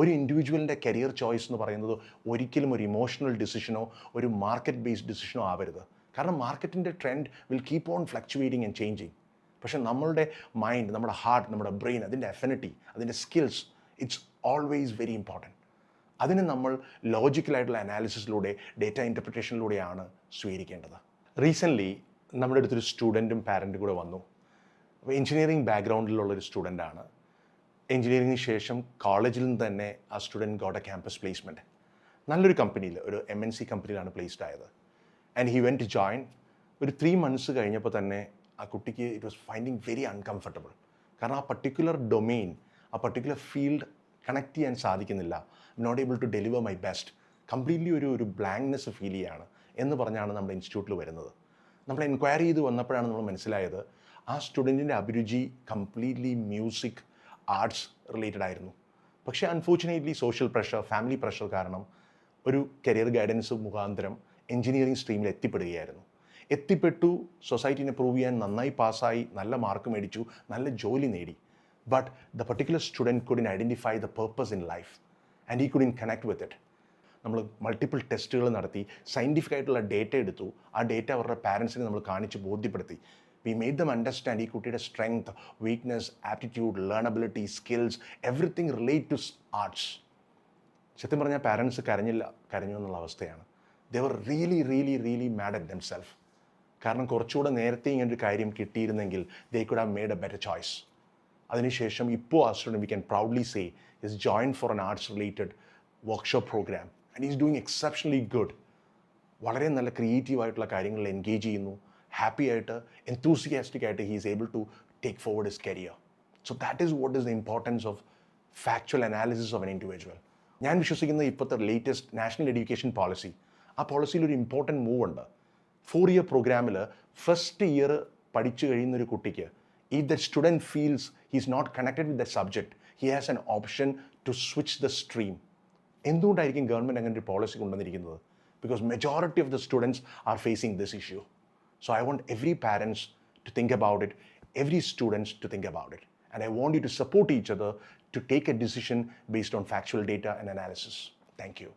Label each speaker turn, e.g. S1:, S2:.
S1: ഒരു ഇൻഡിവിജ്വലിൻ്റെ career choice എന്ന് പറയുന്നത് ഒരിക്കലും ഒരു ഇമോഷണൽ ഡിസിഷനോ ഒരു മാർക്കറ്റ് ബേസ്ഡ് ഡിസിഷനോ ആവരുത്. കാരണം മാർക്കറ്റിൻ്റെ trend will keep on fluctuating and changing. പക്ഷേ നമ്മളുടെ മൈൻഡ്, നമ്മുടെ ഹാർട്ട്, നമ്മുടെ ബ്രെയിൻ, അതിൻ്റെ അഫിനിറ്റി, അതിൻ്റെ skills, it's always very important. അതിന് നമ്മൾ ലോജിക്കലായിട്ടുള്ള അനാലിസിസിലൂടെ, ഡേറ്റ ഇൻ്റർപ്രിറ്റേഷനിലൂടെയാണ് സ്വീകരിക്കേണ്ടത്. റീസെൻ്റ്ലി നമ്മുടെ അടുത്തൊരു സ്റ്റുഡൻറ്റും പാരൻറ്റും കൂടെ വന്നു. അപ്പോൾ എഞ്ചിനീയറിംഗ് ബാക്ക്ഗ്രൗണ്ടിലുള്ളൊരു സ്റ്റുഡൻ്റാണ്. എഞ്ചിനീയറിംഗിന് ശേഷം കോളേജിൽ നിന്ന് തന്നെ ആ student got a campus placement. നല്ലൊരു കമ്പനിയിൽ, ഒരു MNC കമ്പനിയിലാണ് പ്ലേസ്ഡ് ആയത്. And he went to join. ഒരു 3 months കഴിഞ്ഞപ്പോൾ തന്നെ ആ കുട്ടിക്ക് it was finding very uncomfortable. കാരണം ആ പർട്ടിക്കുലർ ഡൊമെയിൻ, ആ പർട്ടിക്കുലർ ഫീൽഡ് കണക്ട് ചെയ്യാൻ സാധിക്കുന്നില്ല. Not able to deliver my best. Completely ഒരു ബ്ലാങ്ക്നെസ് ഫീൽ ചെയ്യുകയാണ് എന്ന് പറഞ്ഞാണ് നമ്മുടെ ഇൻസ്റ്റിറ്റ്യൂട്ടിൽ വരുന്നത്. നമ്മൾ എൻക്വയറി ചെയ്ത് വന്നപ്പോഴാണ് നമ്മൾ മനസ്സിലായത് ആ സ്റ്റുഡൻറ്റിൻ്റെ അഭിരുചി കംപ്ലീറ്റ്ലി മ്യൂസിക്, ആർട്സ് റിലേറ്റഡ് ആയിരുന്നു. പക്ഷേ unfortunately social pressure, family pressure കാരണം ഒരു കരിയർ ഗൈഡൻസ് മുഖാന്തരം എഞ്ചിനീയറിംഗ് സ്ട്രീമിൽ എത്തിപ്പെട്ടു. സൊസൈറ്റീനെ പ്രൂവ് ചെയ്യാൻ നന്നായി പാസ്സായി, നല്ല മാർക്ക് മേടിച്ചു, നല്ല ജോലി നേടി. But the particular student കുഡിൻ identify the purpose in life and he couldn't connect with it. നമ്മൾ മൾട്ടിപ്പിൾ ടെസ്റ്റുകൾ നടത്തി, സയൻറ്റിഫിക് ആയിട്ടുള്ള ഡേറ്റ എടുത്തു. ആ ഡേറ്റ അവരുടെ പാരൻസിനെ നമ്മൾ കാണിച്ച് ബോധ്യപ്പെടുത്തി. വി മെയ്ഡ് ദം അണ്ടർസ്റ്റാൻഡ് ഈ കുട്ടിയുടെ strength, weakness, aptitude, learnability, skills, everything relate to arts. സത്യം പറഞ്ഞാൽ പാരൻസ് കരഞ്ഞു എന്നുള്ള അവസ്ഥയാണ്. They were really mad at themself. കാരണം കുറച്ചുകൂടെ നേരത്തെ ഇങ്ങനൊരു കാര്യം കിട്ടിയിരുന്നെങ്കിൽ they could have made a better choice. അതിനുശേഷം ഇപ്പോൾ ആ student we can proudly say is join for an arts related workshop program and is doing exceptionally good. വളരെ നല്ല ക്രിയേറ്റീവായിട്ടുള്ള കാര്യങ്ങളിൽ എൻഗേജ് ചെയ്യുന്നു. ഹാപ്പി ആയിട്ട്, enthusiastic ആയിട്ട് he is able to take forward his career. So that is what is the importance of factual analysis of an individual. ഞാൻ വിശ്വസിക്കുന്നത് ഇപ്പോഴത്തെ latest national education policy, ആ പോളിസിയിൽ ഒരു ഇമ്പോർട്ടൻറ്റ് മൂവ് ഉണ്ട്. 4-year പ്രോഗ്രാമിൽ ഫസ്റ്റ് ഇയർ പഠിച്ചു കഴിയുന്നൊരു കുട്ടിക്ക് if the student feels he is not connected with that subject, he has an option to switch the stream. എന്തുകൊണ്ടായിരിക്കും ഗവൺമെൻറ് അങ്ങനെ ഒരു പോളിസി കൊണ്ടുവന്നിരിക്കുന്നത്? Because majority of the students are facing this issue. So I want every parents to think about it, every students to think about it. And I want you to support each other to take a decision based on factual data and analysis. Thank you.